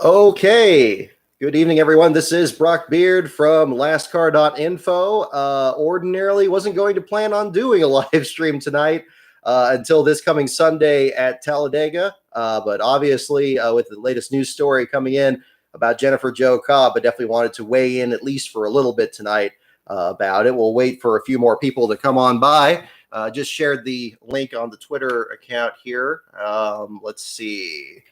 Okay. Good evening, everyone. This is Brock Beard from NASCAR.info. Ordinarily wasn't going to plan on doing a live stream tonight until this coming Sunday at Talladega. But obviously, with the latest news story coming in about Jennifer Jo Cobb, I definitely wanted to weigh in at least for a little bit tonight about it. We'll wait for a few more people to come on by. Just shared the link on the Twitter account here. Let's see.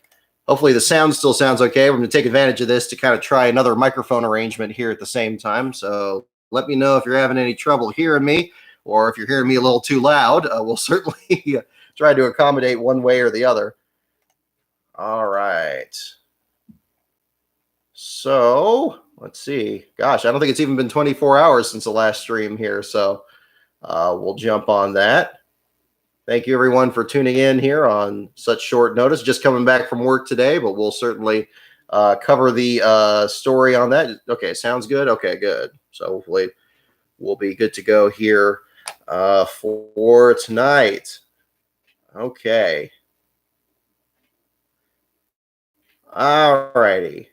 Hopefully the sound still sounds okay. We're going to take advantage of this to kind of try another microphone arrangement here at the same time. So let me know if you're having any trouble hearing me or if you're hearing me a little too loud. We'll certainly try to accommodate one way or the other. All right. So let's see. Gosh, I don't think it's even been 24 hours since the last stream here. So we'll jump on that. Thank you, everyone, for tuning in here on such short notice. Just coming back from work today, but we'll certainly cover the story on that. Okay, sounds good? Okay, good. So hopefully we'll be good to go here for tonight. Okay. All righty.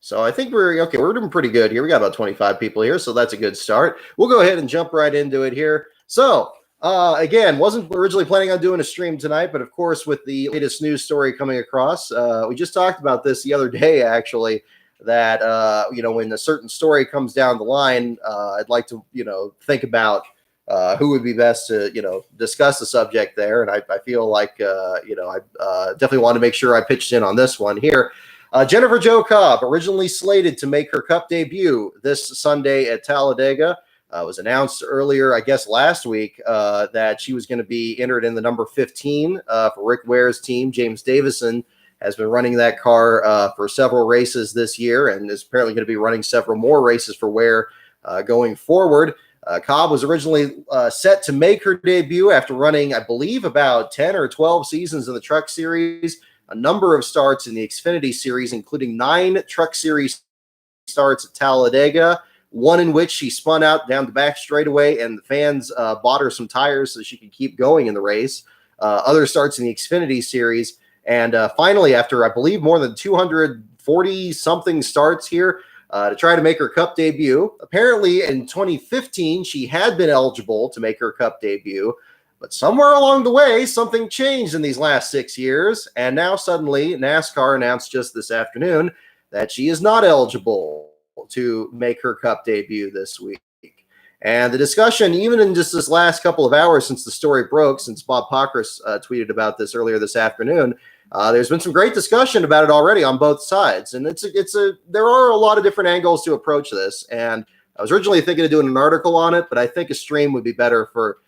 So I think we're doing pretty good here. We got about 25 people here, so that's a good start. We'll go ahead and jump right into it here. So again, wasn't originally planning on doing a stream tonight, but of course, with the latest news story coming across, we just talked about this the other day, actually, that, when a certain story comes down the line, I'd like to, think about who would be best to, discuss the subject there. And I feel like, I definitely want to make sure I pitched in on this one here. Jennifer Jo Cobb, originally slated to make her Cup debut this Sunday at Talladega. Was announced earlier, I guess last week, that she was going to be entered in the number 15 for Rick Ware's team. James Davison has been running that car for several races this year and is apparently going to be running several more races for Ware going forward. Cobb was originally set to make her debut after running, I believe, about 10 or 12 seasons in the Truck Series, a number of starts in the Xfinity Series, including 9 Truck Series starts at Talladega, one in which she spun out down the back straightaway and the fans bought her some tires so she could keep going in the race. Other starts in the Xfinity Series. And finally, after, I believe, more than 240-something starts here to try to make her Cup debut. Apparently, in 2015, she had been eligible to make her Cup debut. But somewhere along the way, something changed in these last 6 years. And now suddenly, NASCAR announced just this afternoon that she is not eligible to make her Cup debut this week. And the discussion, even in just this last couple of hours since the story broke, since Bob Pockrass tweeted about this earlier this afternoon, there's been some great discussion about it already on both sides. And there are a lot of different angles to approach this. And I was originally thinking of doing an article on it, but I think a stream would be better for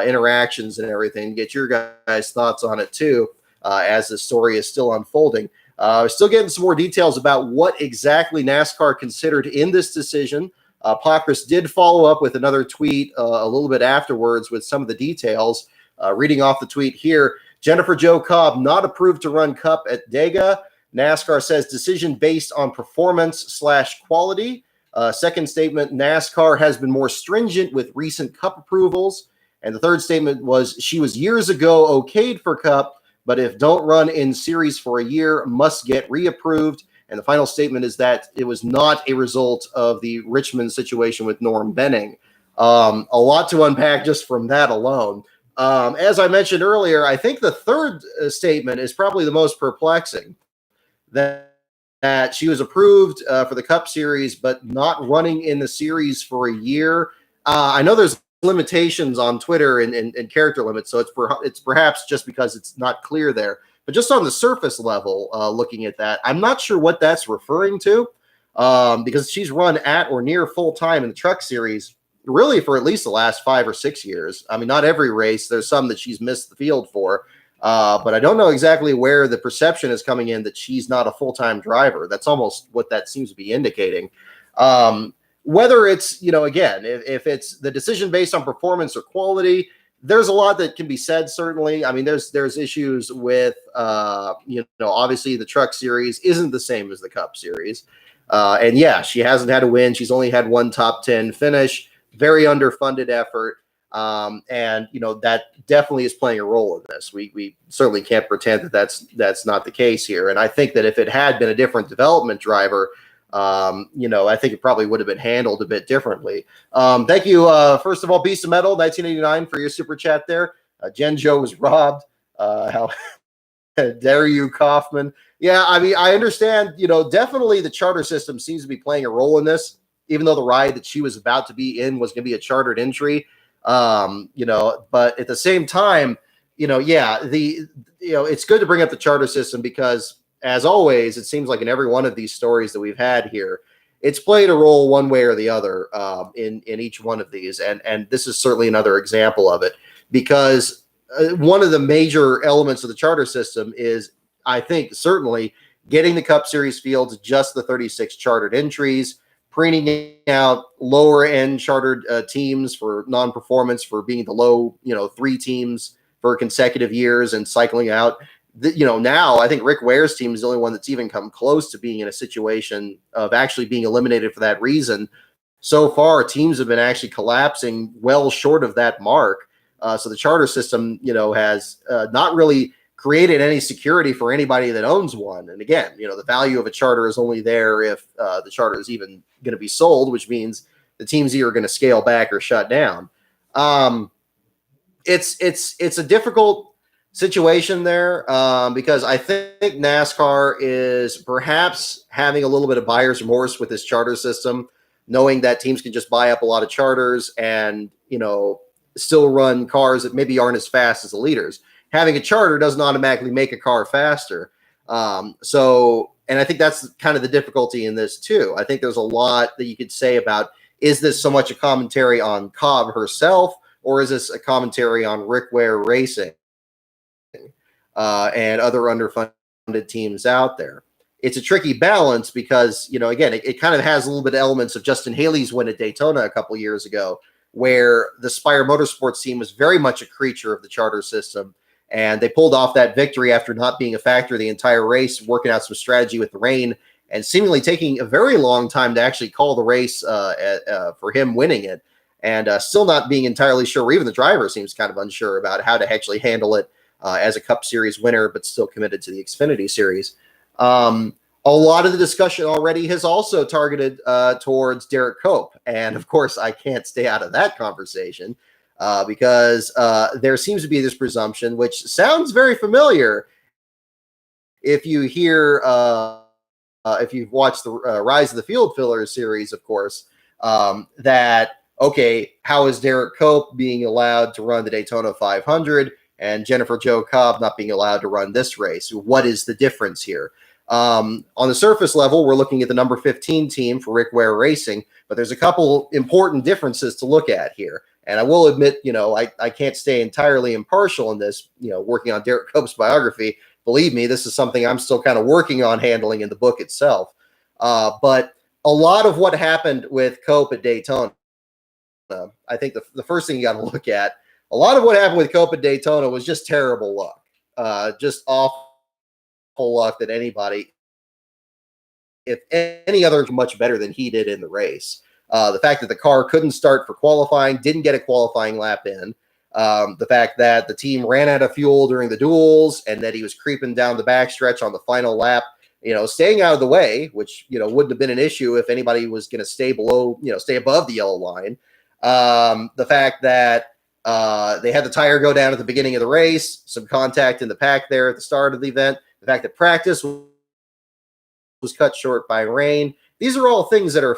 interactions and everything. Get your guys' thoughts on it too, as the story is still unfolding. We're still getting some more details about what exactly NASCAR considered in this decision. Pockrass did follow up with another tweet a little bit afterwards with some of the details. Reading off the tweet here, Jennifer Jo Cobb not approved to run Cup at Dega. NASCAR says decision based on performance/quality. Second statement, NASCAR has been more stringent with recent Cup approvals. And the third statement was she was years ago okayed for Cup, but if don't run in series for a year, must get reapproved. And the final statement is that it was not a result of the Richmond situation with Norm Benning. A lot to unpack just from that alone. As I mentioned earlier, I think the third statement is probably the most perplexing, that she was approved for the Cup Series, but not running in the series for a year. I know there's limitations on Twitter and character limits, so it's perhaps just because it's not clear there. But just on the surface level, looking at that, I'm not sure what that's referring to, because she's run at or near full time in the Truck Series really for at least the last 5 or 6 years. I mean, not every race. There's some that she's missed the field for, but I don't know exactly where the perception is coming in that she's not a full-time driver. That's almost what that seems to be indicating. Whether it's, again, if it's the decision based on performance or quality, there's a lot that can be said, certainly. I mean, there's issues with, obviously the Truck Series isn't the same as the Cup Series. And yeah, she hasn't had a win. She's only had one top 10 finish, very underfunded effort. And that definitely is playing a role in this. We certainly can't pretend that that's not the case here. And I think that if it had been a different development driver, I think it probably would have been handled a bit differently. Thank you, first of all, Beast of Metal 1989 for your super chat there. Jen Jo was robbed. How dare you, Kaufman? Yeah, I mean, I understand. Definitely the charter system seems to be playing a role in this, even though the ride that she was about to be in was going to be a chartered entry. But at the same time, it's good to bring up the charter system because, as always, it seems like in every one of these stories that we've had here, it's played a role one way or the other in each one of these, and this is certainly another example of it because one of the major elements of the charter system is, I think, certainly getting the Cup Series fields just the 36 chartered entries, preening out lower end chartered teams for non-performance, for being the low, 3 teams for consecutive years, and cycling out. Now I think Rick Ware's team is the only one that's even come close to being in a situation of actually being eliminated for that reason. So far, teams have been actually collapsing well short of that mark. So the charter system, has not really created any security for anybody that owns one. And again, the value of a charter is only there if the charter is even going to be sold, which means the team's either going to scale back or shut down. It's a difficult situation there because I think NASCAR is perhaps having a little bit of buyer's remorse with this charter system, knowing that teams can just buy up a lot of charters and, still run cars that maybe aren't as fast as the leaders. Having a charter doesn't automatically make a car faster. And I think that's kind of the difficulty in this too. I think there's a lot that you could say about, is this so much a commentary on Cobb herself, or is this a commentary on Rick Ware Racing and other underfunded teams out there? It's a tricky balance because, again, it kind of has a little bit of elements of Justin Haley's win at Daytona a couple years ago, where the Spire Motorsports team was very much a creature of the charter system. And they pulled off that victory after not being a factor the entire race, working out some strategy with the rain, and seemingly taking a very long time to actually call the race for him winning it. And still not being entirely sure, or even the driver seems kind of unsure about how to actually handle it as a Cup Series winner, but still committed to the Xfinity Series. A lot of the discussion already has also targeted towards Derek Cope. And of course, I can't stay out of that conversation because there seems to be this presumption, which sounds very familiar if you hear, if you've watched the Rise of the Field Fillers series, of course, that, okay, how is Derek Cope being allowed to run the Daytona 500 and Jennifer Jo Cobb not being allowed to run this race? What is the difference here? On the surface level, we're looking at the number 15 team for Rick Ware Racing, but there's a couple important differences to look at here. And I will admit, I can't stay entirely impartial in this, working on Derek Cope's biography. Believe me, this is something I'm still kind of working on handling in the book itself. But a lot of what happened with Cope at Daytona, I think the first thing you got to look at, a lot of what happened with Cope at Daytona was just terrible luck, just awful luck that anybody, if any other, much better than he did in the race. The fact that the car couldn't start for qualifying, didn't get a qualifying lap in, the fact that the team ran out of fuel during the duels, and that he was creeping down the backstretch on the final lap, staying out of the way, which, wouldn't have been an issue if anybody was going to stay below, stay above the yellow line. The fact that they had the tire go down at the beginning of the race, some contact in the pack there at the start of the event, the fact that practice was cut short by rain. These are all things that are,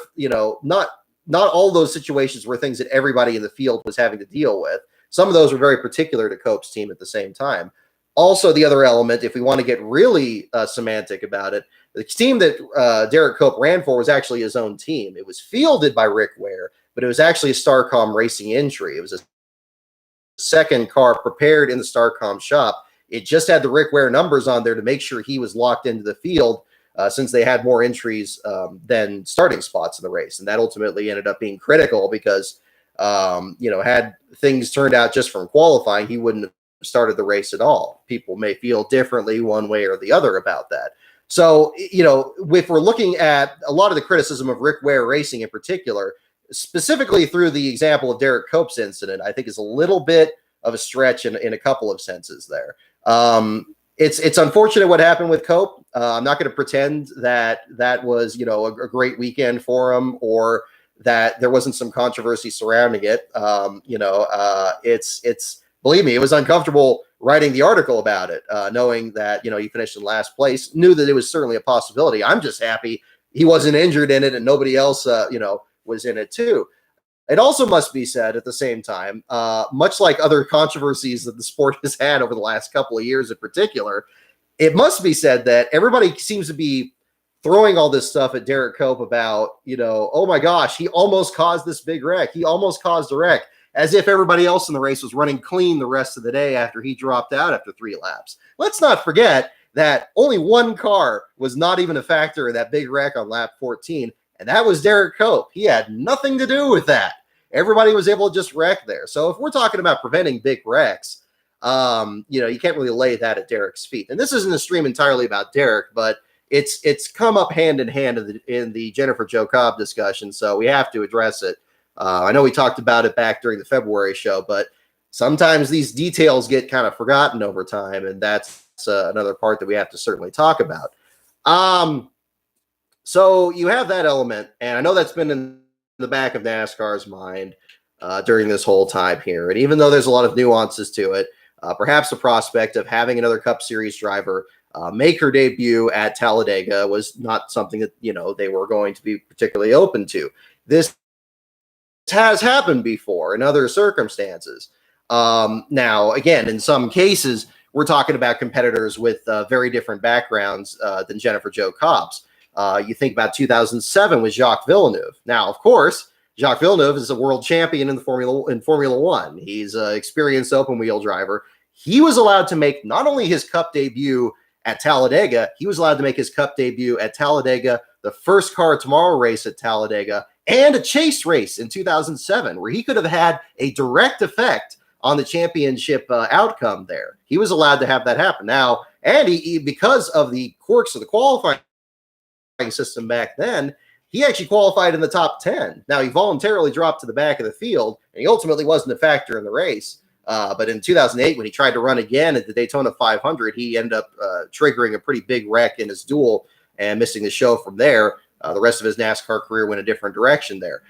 not all those situations were things that everybody in the field was having to deal with. Some of those were very particular to Cope's team at the same time. Also, the other element, if we want to get really semantic about it, the team that Derek Cope ran for was actually his own team. It was fielded by Rick Ware, but it was actually a Starcom Racing entry. It was a second car prepared in the Starcom shop. It just had the Rick Ware numbers on there to make sure he was locked into the field, since they had more entries than starting spots in the race. And that ultimately ended up being critical because, had things turned out just from qualifying, he wouldn't have started the race at all. People may feel differently one way or the other about that. So, if we're looking at a lot of the criticism of Rick Ware Racing in particular, specifically through the example of Derek Cope's incident, I think is a little bit of a stretch in a couple of senses there. It's unfortunate what happened with Cope. I'm not going to pretend that was, a great weekend for him, or that there wasn't some controversy surrounding it. It's believe me, it was uncomfortable writing the article about it, knowing that, he finished in last place, knew that it was certainly a possibility. I'm just happy he wasn't injured in it and nobody else, was in it too. It also must be said at the same time, much like other controversies that the sport has had over the last couple of years in particular, it must be said that everybody seems to be throwing all this stuff at Derek Cope about, oh my gosh, he almost caused this big wreck. He almost caused a wreck, as if everybody else in the race was running clean the rest of the day after he dropped out after 3 laps. Let's not forget that only one car was not even a factor in that big wreck on lap 14, and that was Derek Cope. He had nothing to do with that. Everybody was able to just wreck there. So if we're talking about preventing big wrecks, you can't really lay that at Derek's feet. And this isn't a stream entirely about Derek, but it's come up hand in hand in the Jennifer Jo Cobb discussion, so we have to address it. I know we talked about it back during the February show, but sometimes these details get kind of forgotten over time, and that's another part that we have to certainly talk about. So you have that element, and I know that's been in the back of NASCAR's mind during this whole time here. And even though there's a lot of nuances to it, perhaps the prospect of having another Cup Series driver make her debut at Talladega was not something that, they were going to be particularly open to. This has happened before in other circumstances. Now, again, in some cases, we're talking about competitors with very different backgrounds than Jennifer Jo Cobb's. You think about 2007 with Jacques Villeneuve. Now, of course, Jacques Villeneuve is a world champion in Formula One. He's an experienced open wheel driver. He was allowed to make not only his Cup debut at Talladega, he was allowed to make his Cup debut at Talladega, the first car tomorrow race at Talladega, and a chase race in 2007, where he could have had a direct effect on the championship outcome there. He was allowed to have that happen. Now, and he because of the quirks of the qualifying system back then, he actually qualified in the top 10. Now, he voluntarily dropped to the back of the field, and he ultimately wasn't a factor in the race. But in 2008, when he tried to run again at the Daytona 500, he ended up triggering a pretty big wreck in his duel and missing the show from there. The rest of his NASCAR career went a different direction there.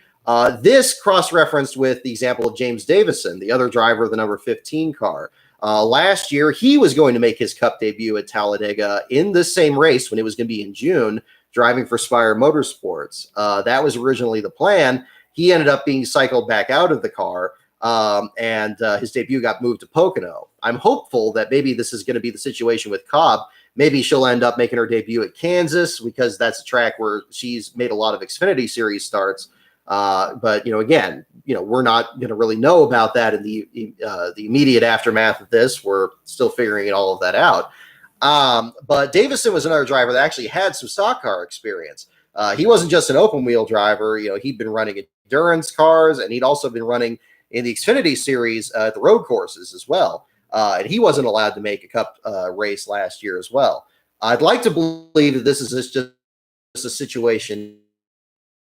This cross-referenced with the example of James Davison, the other driver of the number 15 car. Last year, he was going to make his Cup debut at Talladega in this same race when it was going to be in June, driving for Spire Motorsports. That was originally the plan. He ended up being cycled back out of the car, and his debut got moved to Pocono. I'm hopeful that maybe this is going to be the situation with Cobb. Maybe she'll end up making her debut at Kansas, because that's a track where she's made a lot of Xfinity Series starts. But, again, we're not going to really know about that in the immediate aftermath of this. We're still figuring all of that out. But Davison was another driver that actually had some stock car experience. He wasn't just an open wheel driver. He'd been running endurance cars, and he'd also been running in the Xfinity Series at the road courses as well. And he wasn't allowed to make a Cup race last year as well. I'd like to believe that this is just a situation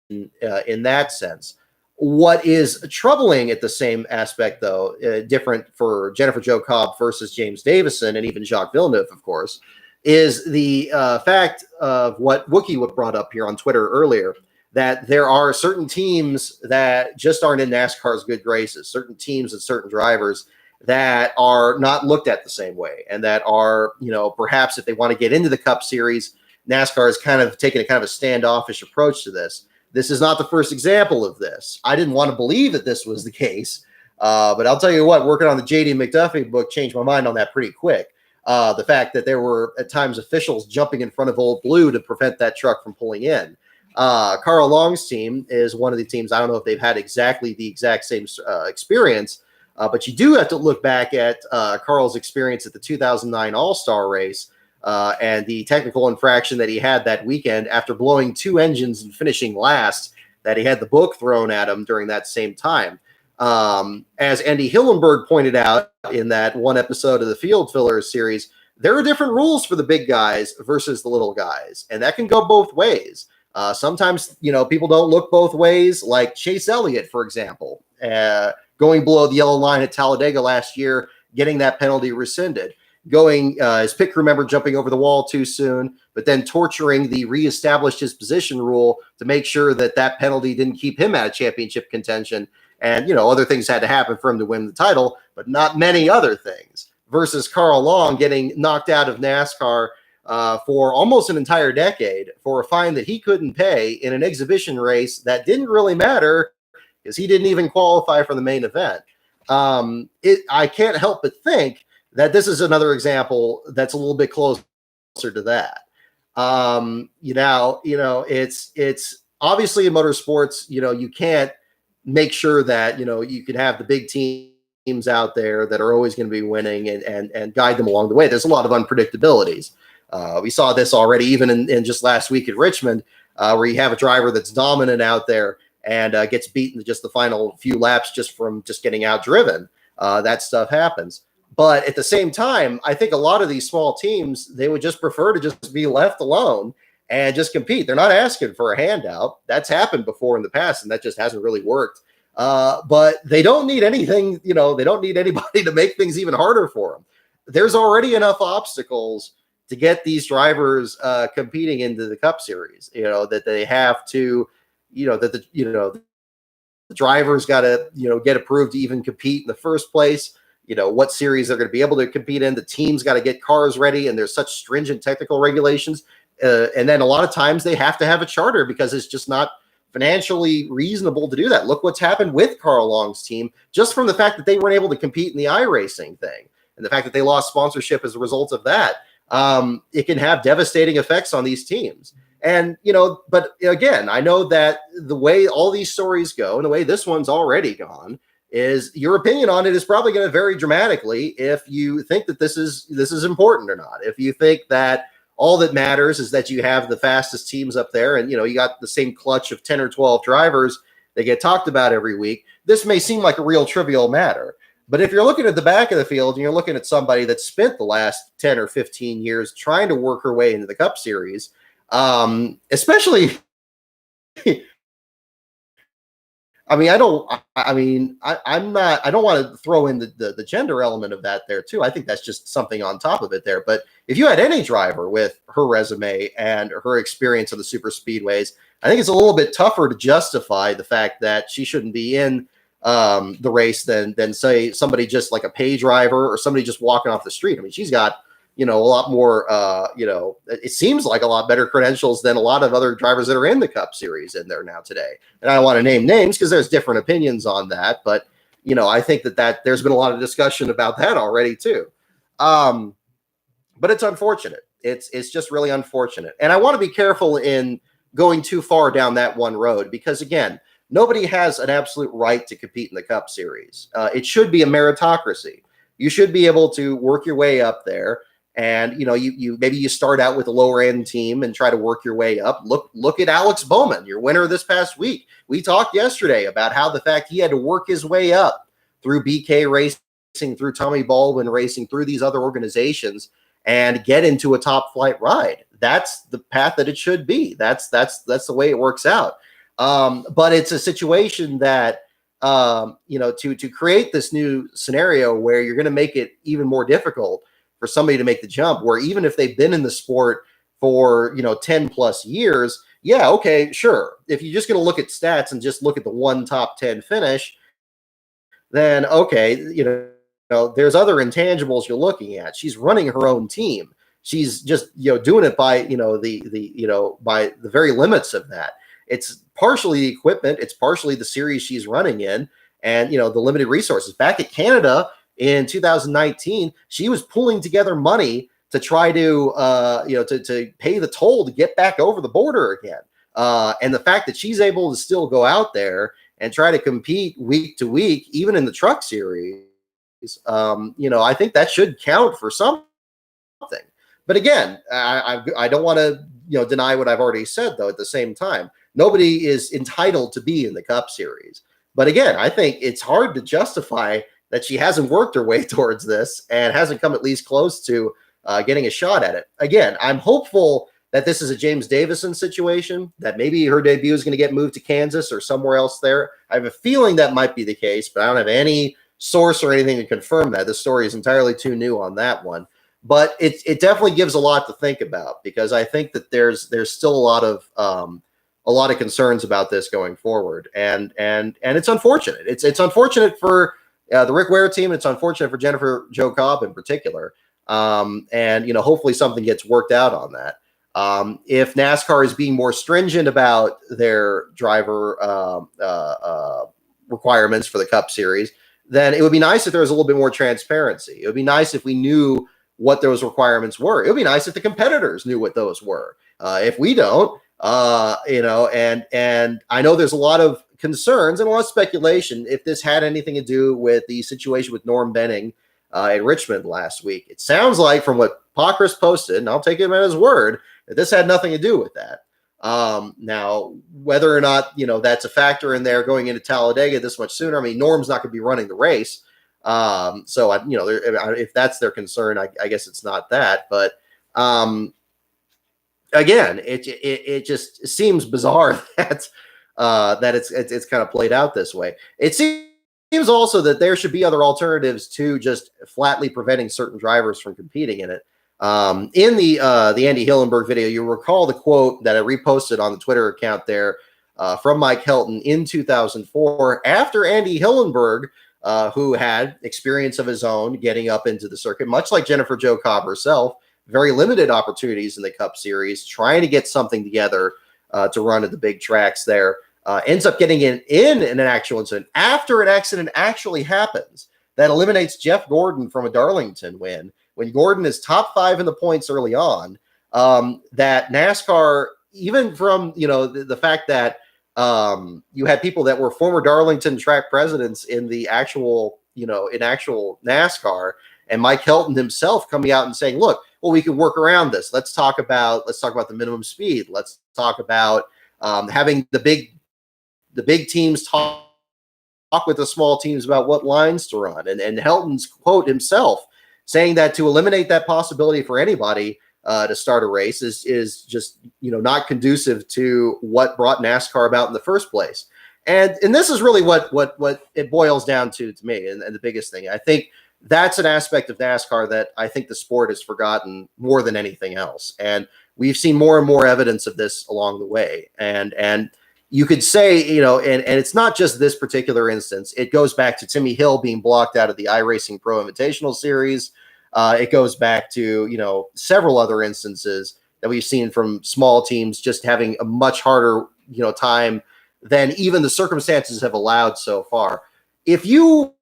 in that sense. What is troubling at the same aspect, though, different for Jennifer Jo Cobb versus James Davison and even Jacques Villeneuve, of course, is the fact of what Wookie brought up here on Twitter earlier, that there are certain teams that just aren't in NASCAR's good graces, certain teams and certain drivers that are not looked at the same way, and that are, perhaps if they want to get into the Cup Series, NASCAR has kind of taken a kind of a standoffish approach to this. This is not the first example of this. I didn't want to believe that this was the case, but I'll tell you what, working on the J.D. McDuffie book changed my mind on that pretty quick. The fact that there were at times officials jumping in front of Old Blue to prevent that truck from pulling in. Carl Long's team is one of the teams. I don't know if they've had the exact same experience, but you do have to look back at Carl's experience at the 2009 All-Star race and the technical infraction that he had that weekend after blowing 2 engines and finishing last, that he had the book thrown at him during that same time. As Andy Hillenberg pointed out in that one episode of the Field Fillers series, there are different rules for the big guys versus the little guys, and that can go both ways. Sometimes, people don't look both ways, like Chase Elliott, for example, going below the yellow line at Talladega last year, getting that penalty rescinded, going his pit crew member jumping over the wall too soon, but then torturing the reestablished his position rule to make sure that that penalty didn't keep him out of championship contention. And, other things had to happen for him to win the title, but not many other things. Versus Carl Long getting knocked out of NASCAR for almost an entire decade for a fine that he couldn't pay in an exhibition race that didn't really matter because he didn't even qualify for the main event. I can't help but think that this is another example that's a little bit closer to that. It's obviously in motorsports, you can't make sure that, you can have the big teams out there that are always going to be winning and guide them along the way. There's a lot of unpredictabilities. We saw this already even in just last week at Richmond, where you have a driver that's dominant out there and gets beaten to just the final few laps just from just getting outdriven. That stuff happens. But at the same time, I think a lot of these small teams, they would just prefer to just be left alone and just compete. They're not asking for a handout. That's happened before in the past, and that just hasn't really worked. But they don't need anything, they don't need anybody to make things even harder for them. There's already enough obstacles to get these drivers competing into the Cup Series, that they have to, the drivers got to, get approved to even compete in the first place. What series they're going to be able to compete in. The team's got to get cars ready, and there's such stringent technical regulations. And then a lot of times they have to have a charter because it's just not financially reasonable to do that. Look what's happened with Carl Long's team, just from the fact that they weren't able to compete in the iRacing thing and the fact that they lost sponsorship as a result of that. It can have devastating effects on these teams. And, but again, I know that the way all these stories go and the way this one's already gone is your opinion on it is probably going to vary dramatically if you think that this is important or not. If you think that all that matters is that you have the fastest teams up there and, you got the same clutch of 10 or 12 drivers that get talked about every week, this may seem like a real trivial matter. But if you're looking at the back of the field and you're looking at somebody that spent the last 10 or 15 years trying to work her way into the Cup Series, especially I don't want to throw in the gender element of that there too. I think that's just something on top of it there. But if you had any driver with her resume and her experience of the super speedways, I think it's a little bit tougher to justify the fact that she shouldn't be in the race than say somebody just like a pay driver or somebody just walking off the street. I mean, she's got, a lot more, it seems like a lot better credentials than a lot of other drivers that are in the Cup Series in there now today. And I don't want to name names because there's different opinions on that. But, I think that there's been a lot of discussion about that already too. But it's unfortunate. It's just really unfortunate. And I want to be careful in going too far down that one road because, again, nobody has an absolute right to compete in the Cup Series. It should be a meritocracy. You should be able to work your way up there. And, you maybe you start out with a lower end team and try to work your way up. Look at Alex Bowman, your winner this past week. We talked yesterday about how the fact he had to work his way up through BK Racing, through Tommy Baldwin Racing, through these other organizations and get into a top flight ride. That's the path that it should be. That's the way it works out. But it's a situation that, to create this new scenario where you're going to make it even more difficult for somebody to make the jump, where even if they've been in the sport for, 10 plus years, yeah, okay, sure. If you're just going to look at stats and just look at the one top 10 finish, then okay, there's other intangibles you're looking at. She's running her own team. She's just, doing it by, by the very limits of that. It's partially the equipment. It's partially the series she's running in and, the limited resources. Back at Canada in 2019, she was pulling together money to try to, to pay the toll to get back over the border again. And the fact that she's able to still go out there and try to compete week to week, even in the truck series, I think that should count for something. But again, I don't want to, deny what I've already said, though, at the same time. Nobody is entitled to be in the Cup Series. But again, I think it's hard to justify that she hasn't worked her way towards this and hasn't come at least close to getting a shot at it. Again, I'm hopeful that this is a James Davison situation, that maybe her debut is going to get moved to Kansas or somewhere else there. I have a feeling that might be the case, but I don't have any source or anything to confirm that. The story is entirely too new on that one. But it definitely gives a lot to think about, because I think that there's still a lot of concerns about this going forward, and it's unfortunate. It's unfortunate for the Rick Ware team. It's unfortunate for Jennifer Jo Cobb in particular, and hopefully something gets worked out on that. If NASCAR is being more stringent about their driver requirements for the Cup Series, then it would be nice if there was a little bit more transparency. It would be nice if we knew what those requirements were. It would be nice if the competitors knew what those were. If we don't, and I know there's a lot of concerns and a lot of speculation if this had anything to do with the situation with Norm Benning in Richmond last week. It sounds like, from what Pockris posted, and I'll take him at his word, that this had nothing to do with that. Now, whether or not, that's a factor in there going into Talladega this much sooner, I mean, Norm's not going to be running the race. So if that's their concern, I guess it's not that, but, again, it just seems bizarre that it's kind of played out this way. It seems also that there should be other alternatives to just flatly preventing certain drivers from competing in it. In the Andy Hillenburg video, you recall the quote that I reposted on the Twitter account there from Mike Helton in 2004, after Andy Hillenburg, who had experience of his own getting up into the circuit, much like Jennifer Jo Cobb herself, very limited opportunities in the Cup Series, trying to get something together to run at the big tracks there, ends up getting in an actual incident after an accident actually happens that eliminates Jeff Gordon from a Darlington win, when Gordon is top 5 in the points early on. That NASCAR, even from the fact that you had people that were former Darlington track presidents in the actual NASCAR, and Mike Helton himself coming out and saying, look, well, we can work around this. Let's talk about the minimum speed. Let's talk about having the big teams talk with the small teams about what lines to run. And Helton's quote himself saying that to eliminate that possibility for anybody to start a race is just not conducive to what brought NASCAR about in the first place. And this is really what it boils down to me, and the biggest thing. I think that's an aspect of NASCAR that I think the sport has forgotten more than anything else. And we've seen more and more evidence of this along the way. And you could say, and it's not just this particular instance. It goes back to Timmy Hill being blocked out of the iRacing Pro Invitational Series. It goes back to, several other instances that we've seen from small teams just having a much harder, time than even the circumstances have allowed so far. If you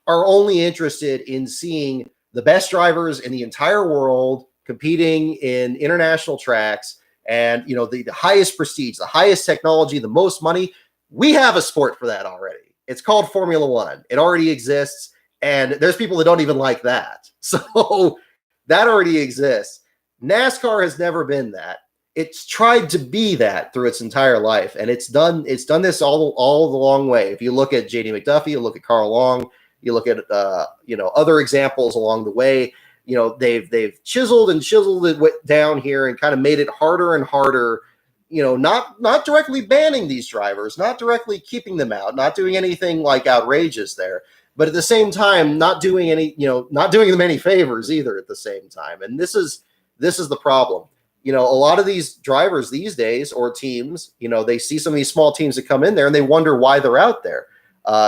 are only interested in seeing the best drivers in the entire world competing in international tracks and, the highest prestige, the highest technology, the most money, we have a sport for that already. It's called Formula One. It already exists. And there's people that don't even like that. So that already exists. NASCAR has never been that. It's tried to be that through its entire life. And it's done this all the long way. If you look at JD McDuffie, you look at Carl Long, you look at other examples along the way, they've chiseled it down here and kind of made it harder and harder, not directly banning these drivers, not directly keeping them out, not doing anything like outrageous there, but at the same time, not doing them any favors either at the same time. And this is the problem. A lot of these drivers these days, or teams, they see some of these small teams that come in there and they wonder why they're out there.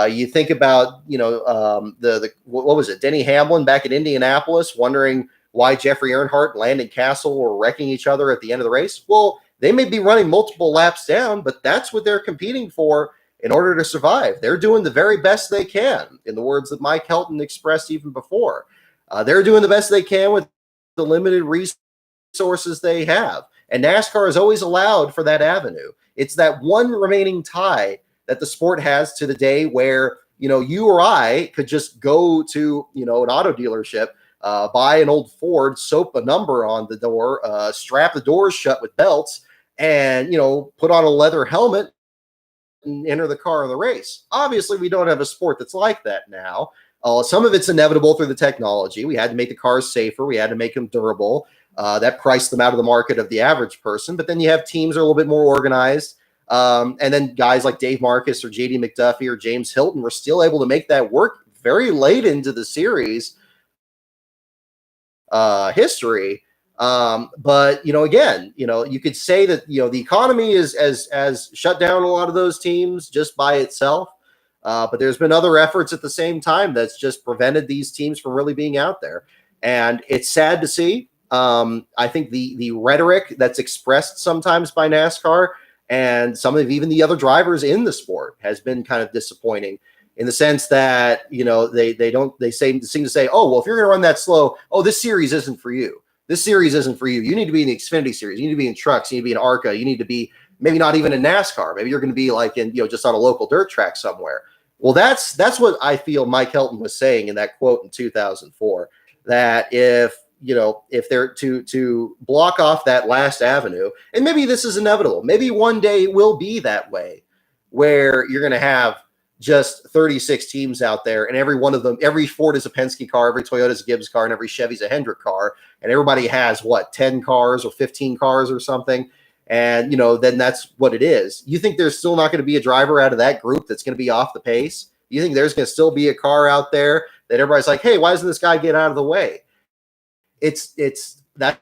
You think about, what was it? Denny Hamlin back in Indianapolis, wondering why Jeffrey Earnhardt and Landon Castle were wrecking each other at the end of the race. Well, they may be running multiple laps down, but that's what they're competing for in order to survive. They're doing the very best they can, in the words that Mike Helton expressed even before. They're doing the best they can with the limited resources they have. And NASCAR has always allowed for that avenue. It's that one remaining tie that the sport has to the day where, you or I could just go to, an auto dealership, buy an old Ford, soap a number on the door, strap the doors shut with belts, and, put on a leather helmet and enter the car in the race. Obviously, we don't have a sport that's like that now. Some of it's inevitable through the technology. We had to make the cars safer. We had to make them durable. That priced them out of the market of the average person. But then you have teams that are a little bit more organized. And then guys like Dave Marcus or JD McDuffie or James Hilton were still able to make that work very late into the series history. But again, you could say that the economy has shut down a lot of those teams just by itself. But there's been other efforts at the same time that's just prevented these teams from really being out there, and it's sad to see. I think the rhetoric that's expressed sometimes by NASCAR and some of even the other drivers in the sport has been kind of disappointing, in the sense that they seem to say, oh, well, if you're going to run that slow, oh, this series isn't for you. This series isn't for you. You need to be in the Xfinity series. You need to be in trucks. You need to be in ARCA. You need to be maybe not even in NASCAR. Maybe you're going to be like in just on a local dirt track somewhere. Well, that's what I feel Mike Helton was saying in that quote in 2004. That if they're to block off that last avenue, and maybe this is inevitable. Maybe one day it will be that way, where you're going to have just 36 teams out there, and every one of them, every Ford is a Penske car, every Toyota is a Gibbs car, and every Chevy's a Hendrick car, and everybody has 10 cars or 15 cars or something, and then that's what it is. You think there's still not going to be a driver out of that group that's going to be off the pace? You think there's going to still be a car out there that everybody's like, hey, why doesn't this guy get out of the way? That's the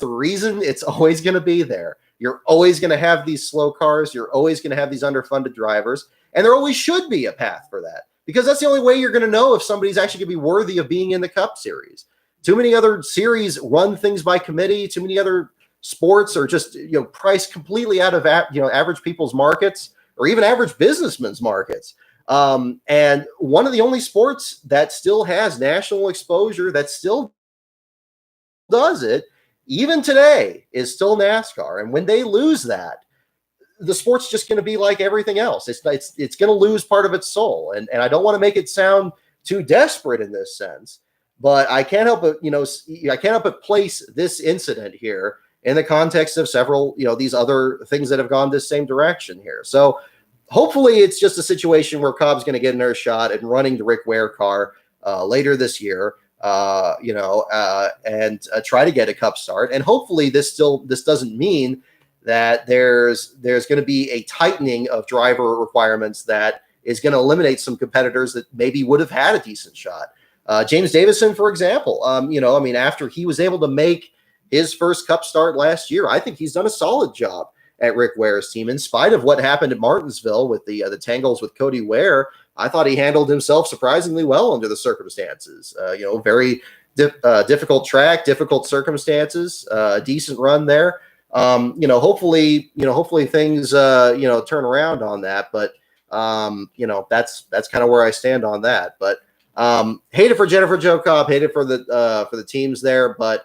reason it's always going to be there. You're always going to have these slow cars. You're always going to have these underfunded drivers. And there always should be a path for that, because that's the only way you're going to know if somebody's actually going to be worthy of being in the Cup Series. Too many other series run things by committee. Too many other sports are just priced completely out of average people's markets, or even average businessmen's markets. And one of the only sports that still has national exposure, that still does it even today, is still NASCAR. And when they lose that, the sport's just going to be like everything else. It's going to lose part of its soul. And I don't want to make it sound too desperate in this sense, but I can't help but place this incident here in the context of several, these other things that have gone this same direction here. So hopefully it's just a situation where Cobb's going to get another shot at running the Rick Ware car later this year, and try to get a Cup start. And hopefully this doesn't mean that there's going to be a tightening of driver requirements that is going to eliminate some competitors that maybe would have had a decent shot. James Davison, for example, after he was able to make his first Cup start last year, I think he's done a solid job at Rick Ware's team, in spite of what happened at Martinsville with the tangles with Cody Ware. I thought he handled himself surprisingly well under the circumstances. Very difficult track, difficult circumstances, decent run there. Hopefully things, turn around on that, but, that's kind of where I stand on that. But, hate it for Jennifer Jo Cobb, hate it for the teams there. But,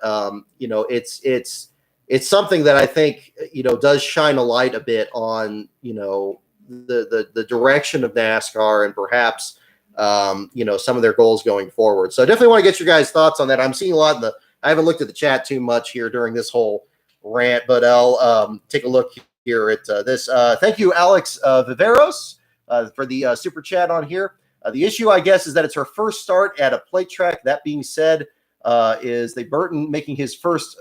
it's something that I think, does shine a light a bit on, the direction of NASCAR, and perhaps, some of their goals going forward. So I definitely want to get your guys' thoughts on that. I'm seeing a lot I haven't looked at the chat too much here during this whole rant, but I'll take a look here at this. Thank you, Alex Viveros, for the super chat on here. The issue, I guess, is that it's her first start at a plate track. That being said, is Burton making his first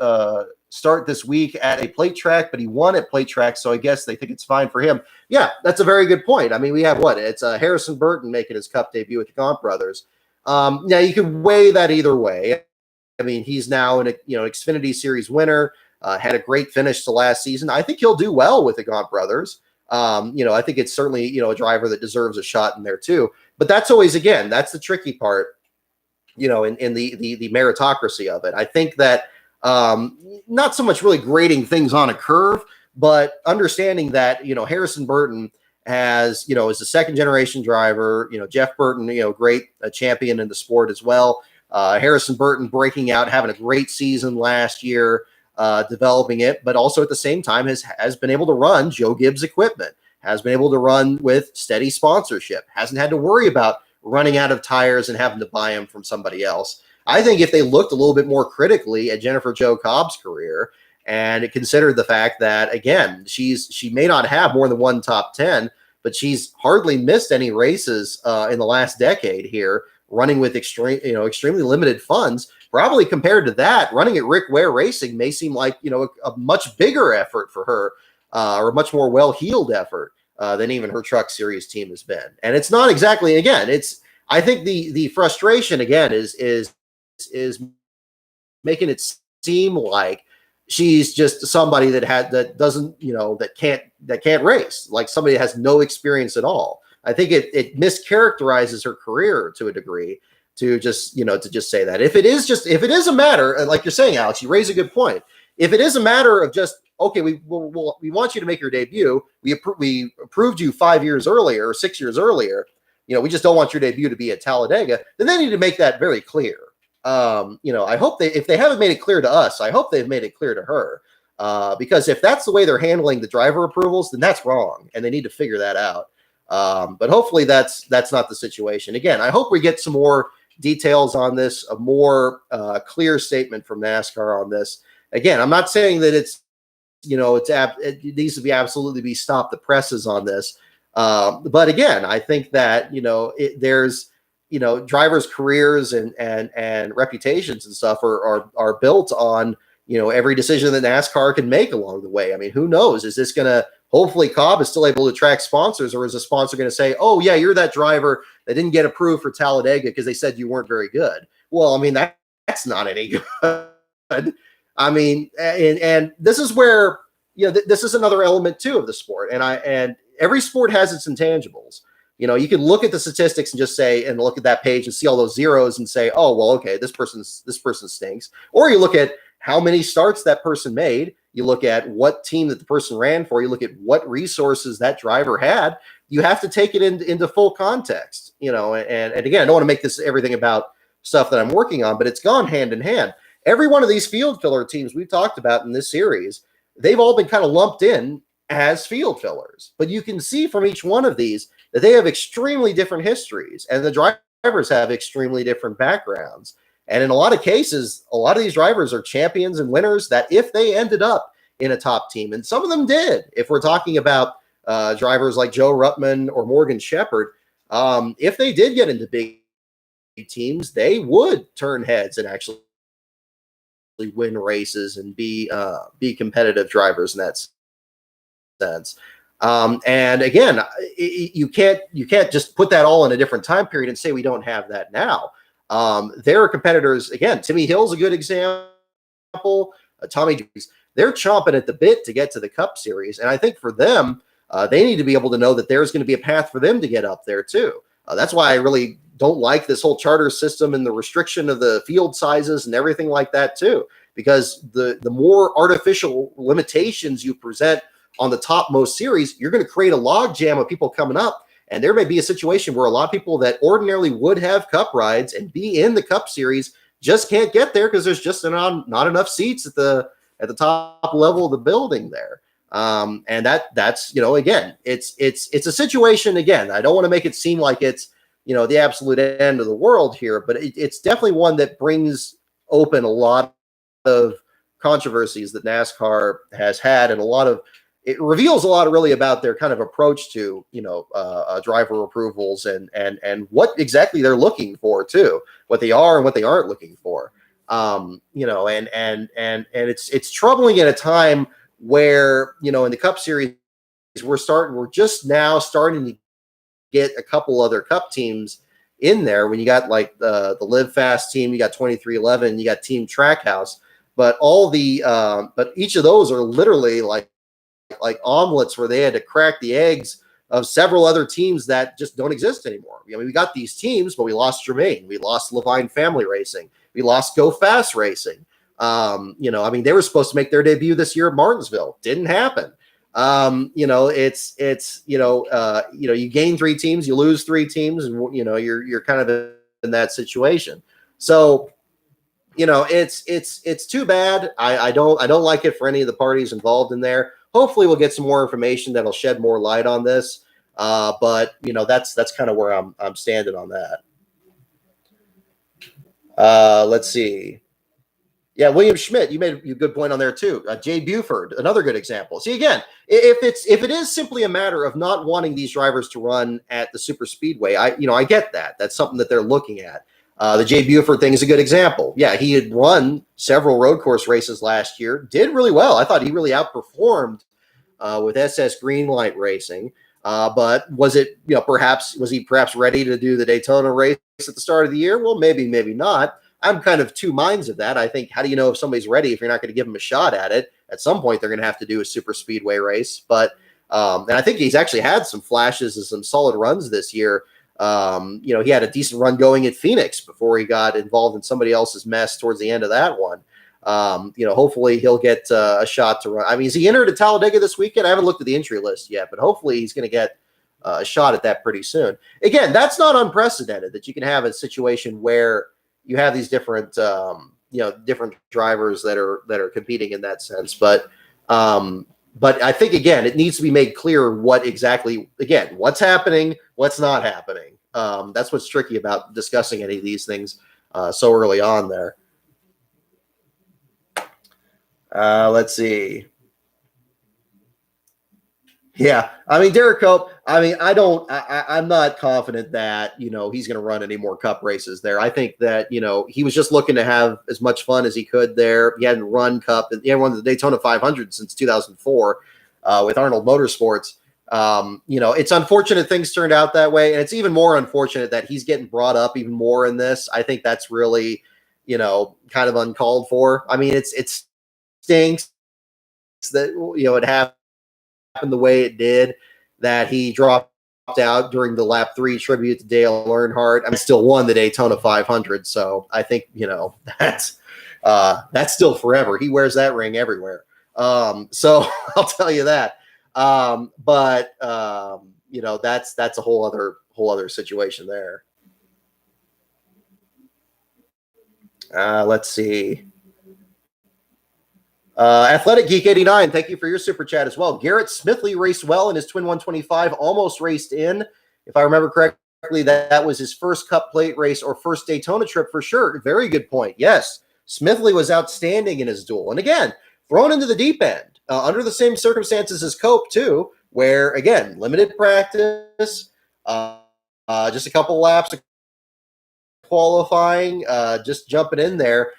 start this week at a plate track, but he won at plate track, so I guess they think it's fine for him. Yeah, that's a very good point. I mean, we have it's Harrison Burton making his Cup debut with the Gaunt brothers. Now you can weigh that either way. I mean, he's now an Xfinity Series winner. Had a great finish to last season. I think he'll do well with the Gaunt brothers. I think it's certainly, a driver that deserves a shot in there too. But that's always, again, that's the tricky part, in the meritocracy of it. I think that not so much really grading things on a curve, but understanding that, Harrison Burton is a second generation driver. Jeff Burton, great champion in the sport as well. Harrison Burton breaking out, having a great season last year. Developing it, but also at the same time has been able to run Joe Gibbs equipment, has been able to run with steady sponsorship, hasn't had to worry about running out of tires and having to buy them from somebody else. I think if they looked a little bit more critically at Jennifer Jo Cobb's career and considered the fact that, again, she may not have more than one top 10, but she's hardly missed any races in the last decade here, running with extremely limited funds. probably compared to that, running at Rick Ware Racing may seem like, a much bigger effort for her, or a much more well-heeled effort than even her Truck Series team has been. And it's not exactly, again, I think the frustration again is making it seem like she's just somebody that doesn't, that can't race, like somebody that has no experience at all. I think it mischaracterizes her career to a degree to just say that. If it is a matter, like you're saying, Alex, you raise a good point. If it is a matter of just, okay, we want you to make your debut. We approved you 5 years earlier or 6 years earlier. We just don't want your debut to be at Talladega. Then they need to make that very clear. I hope if they haven't made it clear to us, I hope they've made it clear to her. Because if that's the way they're handling the driver approvals, then that's wrong, and they need to figure that out. But hopefully that's not the situation. Again, I hope we get some more details on this, a more clear statement from NASCAR on this. Again, I'm not saying that it needs to be absolutely stop the presses on this. But again, I think that, there's, drivers' careers and reputations and stuff are built on, every decision that NASCAR can make along the way. I mean, who knows? Is this going to, hopefully Cobb is still able to attract sponsors, or is a sponsor going to say, oh yeah, you're that driver that didn't get approved for Talladega because they said you weren't very good? Well, I mean, that's not any good. I mean, and this is where, this is another element too of the sport. And every sport has its intangibles. You can look at the statistics and just say, and look at that page and see all those zeros and say, oh, well, okay, this person stinks. Or you look at how many starts that person made. You look at what team that the person ran for. You look at what resources that driver had. You have to take it into full context, and again, I don't want to make this everything about stuff that I'm working on, but it's gone hand in hand. Every one of these field filler teams we've talked about in this series, they've all been kind of lumped in as field fillers. But you can see from each one of these that they have extremely different histories, and the drivers have extremely different backgrounds. And in a lot of cases, a lot of these drivers are champions and winners that if they ended up in a top team, and some of them did, if we're talking about drivers like Joe Ruttman or Morgan Shepherd, if they did get into big teams, they would turn heads and actually win races and be competitive drivers in that sense. And again, you can't just put that all in a different time period and say we don't have that now. There are competitors, again, Timmy Hill's a good example, Tommy, they're chomping at the bit to get to the Cup Series. And I think for them, they need to be able to know that there's going to be a path for them to get up there too. That's why I really don't like this whole charter system and the restriction of the field sizes and everything like that too, because the more artificial limitations you present on the topmost series, you're going to create a logjam of people coming up. And there may be a situation where a lot of people that ordinarily would have Cup rides and be in the Cup Series just can't get there because there's just not enough seats at the top level of the building there. And that's again, it's a situation. Again, I don't want to make it seem like it's the absolute end of the world here, but it's definitely one that brings open a lot of controversies that NASCAR has had, and it reveals a lot really about their kind of approach to, driver approvals and what exactly they're looking for too, what they are and what they aren't looking for. And it's troubling at a time where, in the Cup Series, we're just now starting to get a couple other Cup teams in there. When you got like the Live Fast team, you got 2311, you got Team Trackhouse, but but each of those are literally like omelets where they had to crack the eggs of several other teams that just don't exist anymore. I mean, we got these teams, but we lost Germain, we lost Levine Family Racing, we lost Go Fast Racing. They were supposed to make their debut this year at Martinsville, didn't happen. You gain 3 teams, you lose 3 teams, and you're kind of in that situation. So it's too bad. I don't like it for any of the parties involved in there. Hopefully we'll get some more information that'll shed more light on this. But that's kind of where I'm standing on that. Let's see. Yeah, William Schmidt, you made a good point on there too. Jay Buford, another good example. See, again, if it is simply a matter of not wanting these drivers to run at the super speedway, I get that. That's something that they're looking at. The Jay Buford thing is a good example. Yeah, he had run several road course races last year, did really well. I thought he really outperformed with SS Greenlight Racing. But was it, was he perhaps ready to do the Daytona race at the start of the year? Well, maybe, maybe not. I'm kind of two minds of that. I think, how do you know if somebody's ready if you're not going to give them a shot at it? At some point, they're going to have to do a super speedway race. But, and I think he's actually had some flashes and some solid runs this year. He had a decent run going at Phoenix before he got involved in somebody else's mess towards the end of that one. Hopefully he'll get a shot to run. I mean, is he entered at Talladega this weekend? I haven't looked at the entry list yet, but hopefully he's going to get a shot at that pretty soon. Again, that's not unprecedented that you can have a situation where you have these different, different drivers that are competing in that sense. But I think, again, it needs to be made clear what exactly, again, what's happening, what's not happening. That's what's tricky about discussing any of these things so early on there. Let's see. Yeah, I mean, Derek Cope, I mean, I'm not confident that, he's going to run any more cup races there. I think that, he was just looking to have as much fun as he could there. He hadn't run cup, he hadn't run the Daytona 500 since 2004 with Arnold Motorsports. It's unfortunate things turned out that way. And it's even more unfortunate that he's getting brought up even more in this. I think that's really, kind of uncalled for. I mean, it stinks that, it happened the way it did, that he dropped out during the lap 3 tribute to Dale Earnhardt. I mean, still won the Daytona 500. So I think, that's still forever. He wears that ring everywhere. So I'll tell you that. That's a whole other situation there. Let's see. Athletic Geek 89, thank you for your super chat as well. Garrett Smithley raced well in his Twin 125, almost raced in. If I remember correctly, that was his first Cup Plate race or first Daytona trip for sure. Very good point. Yes, Smithley was outstanding in his duel. And again, thrown into the deep end under the same circumstances as Cope too, where, again, limited practice, just a couple laps of qualifying, just jumping in there.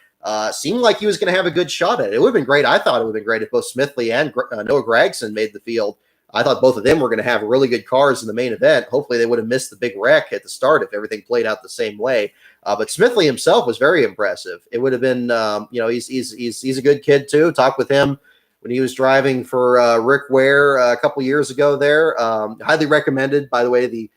Seemed like he was going to have a good shot at it. It would have been great. I thought it would have been great if both Smithley and Noah Gragson made the field. I thought both of them were going to have really good cars in the main event. Hopefully they would have missed the big wreck at the start if everything played out the same way. But Smithley himself was very impressive. It would have been, he's a good kid too. Talked with him when he was driving for Rick Ware a couple years ago there. Highly recommended, by the way, the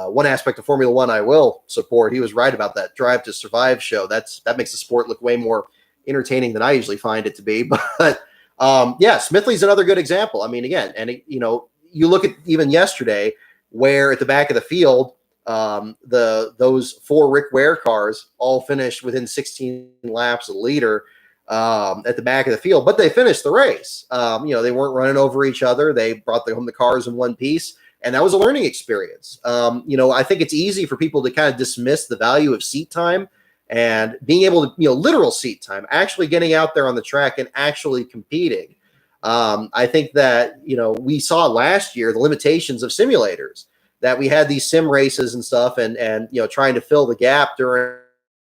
one aspect of Formula One I will support. He was right about that Drive to Survive show. That makes the sport look way more entertaining than I usually find it to be. But Smithley's another good example. I mean, again, and you look at even yesterday where at the back of the field, those 4 Rick Ware cars all finished within 16 laps a leader at the back of the field, but they finished the race. They weren't running over each other. They brought home the cars in one piece. And that was a learning experience. I think it's easy for people to kind of dismiss the value of seat time and being able to, literal seat time, actually getting out there on the track and actually competing. I think that, we saw last year the limitations of simulators, that we had these sim races and stuff and trying to fill the gap during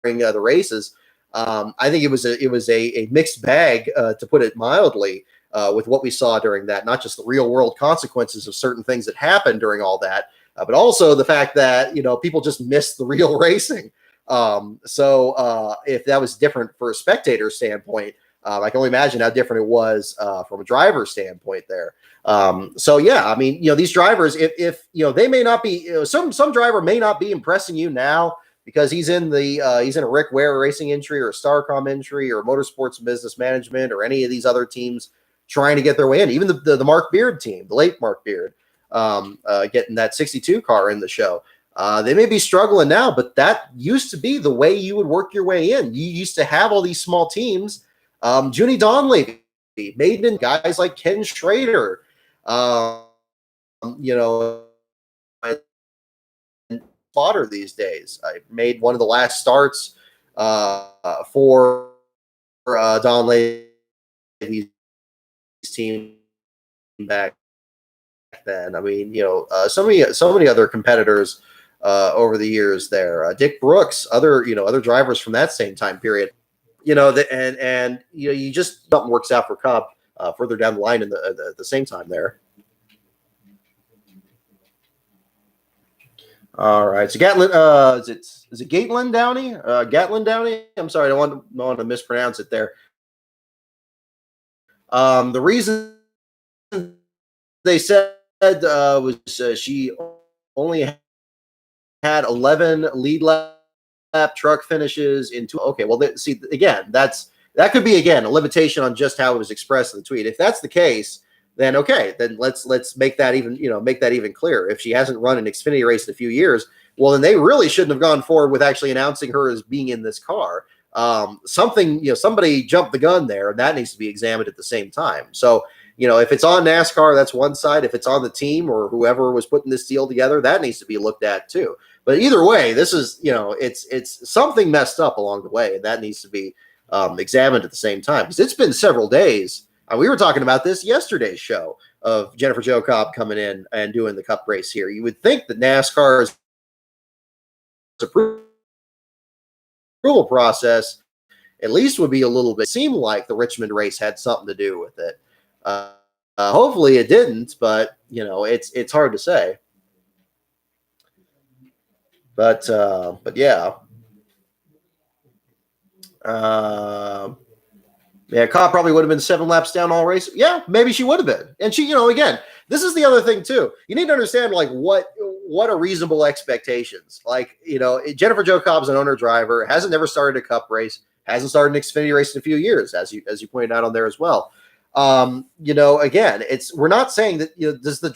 the races. I think it was a mixed bag, to put it mildly. With what we saw during that, not just the real world consequences of certain things that happened during all that, but also the fact that, people just missed the real racing. So if that was different for a spectator standpoint, I can only imagine how different it was from a driver standpoint there. These drivers, if they may not be, some driver may not be impressing you now because he's in a Rick Ware racing entry or a Starcom entry or Motorsports Business Management or any of these other teams trying to get their way in. Even the Mark Beard team, the late Mark Beard, getting that 62 car in the show. They may be struggling now, but that used to be the way you would work your way in. You used to have all these small teams. Junie Donlevy, Maiden, guys like Ken Schrader, spotter these days. I made one of the last starts for Donlevy's team back then. I mean, so many other competitors over the years there. Dick Brooks, other drivers from that same time period. You just something works out for Cobb further down the line in the same time there. All right, so Gatlin, is it Gatlin Downey? Gatlin Downey. I'm sorry, I don't want to mispronounce it there. The reason they said was she only had 11 lead lap truck finishes in two. Okay, well, see, again, that could be again a limitation on just how it was expressed in the tweet. If that's the case, then okay, then let's make that even clearer. If she hasn't run an Xfinity race in a few years, well, then they really shouldn't have gone forward with actually announcing her as being in this car. Somebody jumped the gun there, and that needs to be examined at the same time. So, if it's on NASCAR, that's one side. If it's on the team or whoever was putting this deal together, that needs to be looked at too. But either way, this is, it's something messed up along the way, and that needs to be examined at the same time, because it's been several days. We were talking about this yesterday's show of Jennifer Jo Cobb coming in and doing the Cup race here. You would think that NASCAR's approval process at least would be a little bit. It seemed like the Richmond race had something to do with it. Hopefully it didn't, but it's hard to say. But yeah. Yeah, Cobb probably would have been 7 laps down all race. Yeah, maybe she would have been. And she, again, this is the other thing too. You need to understand what are reasonable expectations. Jennifer Jo Cobb's an owner driver, hasn't never started a Cup race, hasn't started an Xfinity race in a few years, as you pointed out on there as well. Again, we're not saying that, does the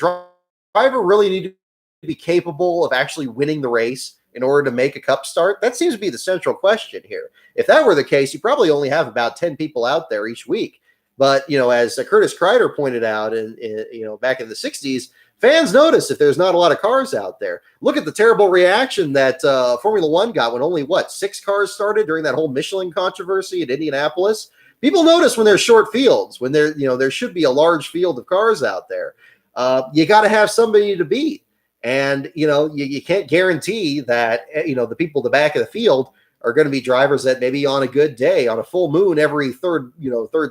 driver really need to be capable of actually winning the race in order to make a Cup start? That seems to be the central question here. If that were the case, you probably only have about 10 people out there each week. But, as Curtis Kreider pointed out back in the 60s, fans notice if there's not a lot of cars out there. Look at the terrible reaction that Formula One got when only, 6 cars started during that whole Michelin controversy at Indianapolis. People notice when there's short fields, when there should be a large field of cars out there. You got to have somebody to beat. And, you can't guarantee that, the people at the back of the field are going to be drivers that maybe on a good day, on a full moon, every third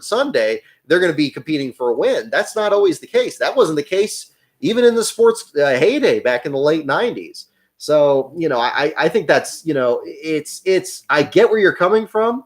Sunday, they're going to be competing for a win. That's not always the case. That wasn't the case even in the sports heyday back in the late 90s. So, I think that's, I get where you're coming from.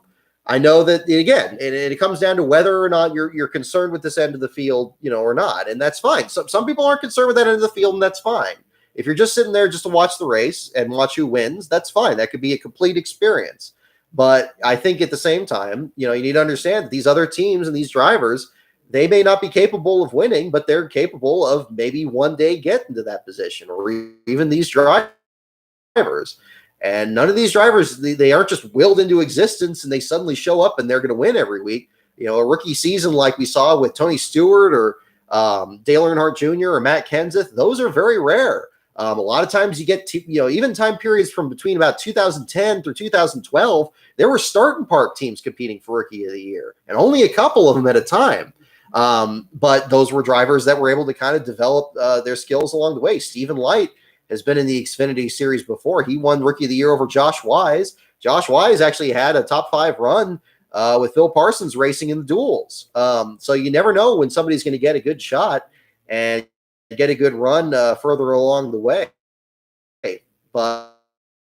I know that, again, it comes down to whether or not you're concerned with this end of the field, or not. And that's fine. Some people aren't concerned with that end of the field, and that's fine. If you're just sitting there just to watch the race and watch who wins, that's fine. That could be a complete experience. But I think at the same time, you need to understand that these other teams and these drivers, they may not be capable of winning, but they're capable of maybe one day getting to that position, or even these drivers. And none of these drivers, they aren't just willed into existence and they suddenly show up and they're going to win every week. A rookie season like we saw with Tony Stewart or Dale Earnhardt Jr. or Matt Kenseth, those are very rare. A lot of times you get, even time periods from between about 2010 through 2012, there were start and park teams competing for Rookie of the Year, and only a couple of them at a time. But those were drivers that were able to kind of develop their skills along the way. Stephen Light has been in the Xfinity Series before. He won Rookie of the Year over Josh Wise. Josh Wise actually had a top 5 run with Phil Parsons racing in the duels. So you never know when somebody's going to get a good shot and get a good run further along the way. But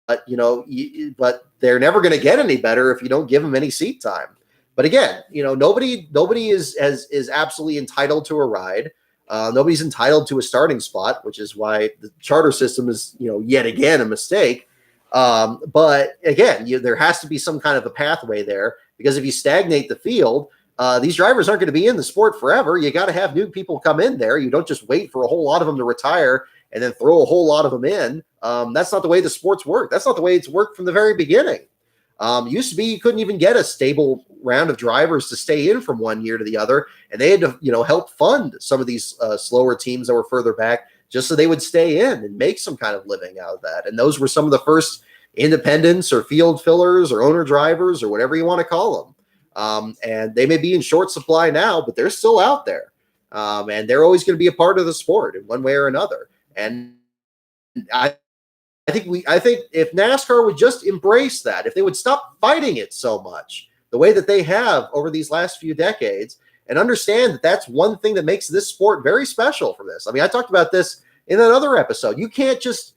they're never going to get any better if you don't give them any seat time. But again, nobody is absolutely entitled to a ride. Nobody's entitled to a starting spot, which is why the charter system is, yet again a mistake. But again, there has to be some kind of a pathway there, because if you stagnate the field, these drivers aren't going to be in the sport forever. You got to have new people come in there. You don't just wait for a whole lot of them to retire and then throw a whole lot of them in. That's not the way the sports work. That's not the way it's worked from the very beginning. Used to be you couldn't even get a stable round of drivers to stay in from one year to the other, and they had to, help fund some of these slower teams that were further back just so they would stay in and make some kind of living out of that. And those were some of the first independents or field fillers or owner drivers or whatever you want to call them. And they may be in short supply now, but they're still out there. And they're always going to be a part of the sport in one way or another. And I I think if NASCAR would just embrace that, if they would stop fighting it so much, the way that they have over these last few decades, and understand that that's one thing that makes this sport very special for this. I mean, I talked about this in another episode. You can't just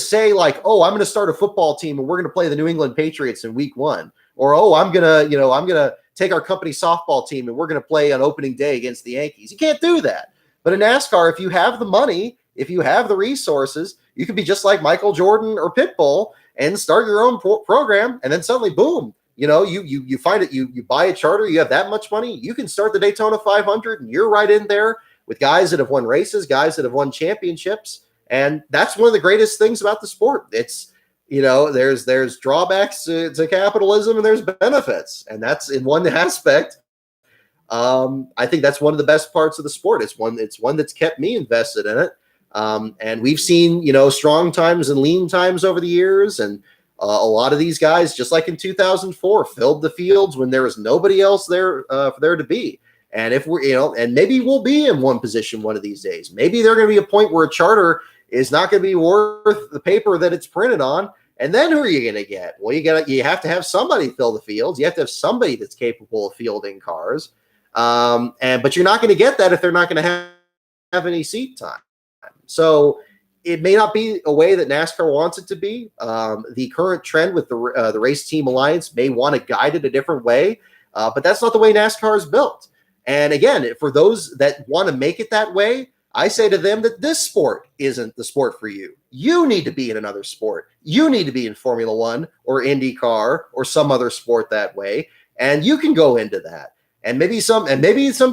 say like, oh, I'm going to start a football team and we're going to play the New England Patriots in week 1, or oh, I'm going to take our company softball team and we're going to play on opening day against the Yankees. You can't do that. But in NASCAR, if you have the money, if you have the resources, you can be just like Michael Jordan or Pitbull and start your own program, and then suddenly, boom, you find it, you buy a charter, you have that much money, you can start the Daytona 500, and you're right in there with guys that have won races, guys that have won championships, and that's one of the greatest things about the sport. It's, there's drawbacks to capitalism and there's benefits, and that's in one aspect. I think that's one of the best parts of the sport. It's one that's kept me invested in it. And we've seen, strong times and lean times over the years. And a lot of these guys, just like in 2004, filled the fields when there was nobody else there for there to be. And if we're, and maybe we'll be in one position one of these days. Maybe there's going to be a point where a charter is not going to be worth the paper that it's printed on. And then who are you going to get? Well, you have to have somebody fill the fields. You have to have somebody that's capable of fielding cars. But you're not going to get that if they're not going to have any seat time. So it may not be a way that NASCAR wants it to be. The current trend with the Race Team Alliance may want to guide it a different way, but that's not the way NASCAR is built. And again, for those that want to make it that way, I say to them that this sport isn't the sport for you. You need to be in another sport. You need to be in Formula One or IndyCar or some other sport that way, and you can go into that. And maybe some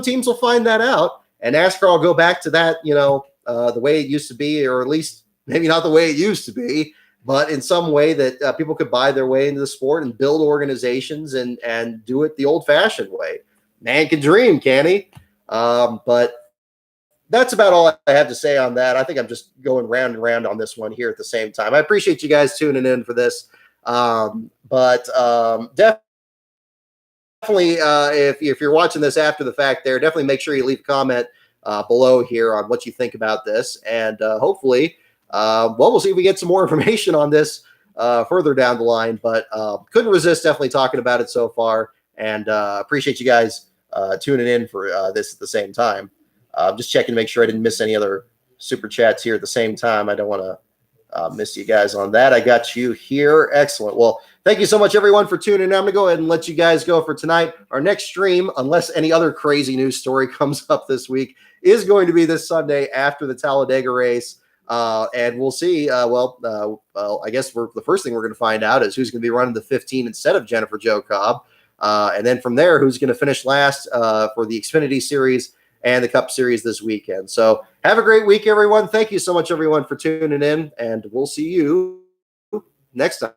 teams will find that out, and NASCAR will go back to that, the way it used to be, or at least maybe not the way it used to be, but in some way that people could buy their way into the sport and build organizations and do it the old-fashioned way. Man can dream, can he? But that's about all I have to say on that. I think I'm just going round and round on this one here at the same time. I appreciate you guys tuning in for this. Definitely, if you're watching this after the fact there, definitely make sure you leave a comment below here on what you think about this. And hopefully, we'll see if we get some more information on this further down the line. But couldn't resist definitely talking about it so far. And appreciate you guys tuning in for this at the same time. Just checking to make sure I didn't miss any other super chats here at the same time. I don't want to miss you guys on that. I got you here. Excellent. Well, thank you so much, everyone, for tuning in. I'm going to go ahead and let you guys go for tonight. Our next stream, unless any other crazy news story comes up this week, is going to be this Sunday after the Talladega race. And we'll see. I guess the first thing we're going to find out is who's going to be running the 15 instead of Jennifer Jo Cobb. And then from there, who's going to finish last for the Xfinity Series and the Cup Series this weekend. So have a great week, everyone. Thank you so much, everyone, for tuning in, and we'll see you next time.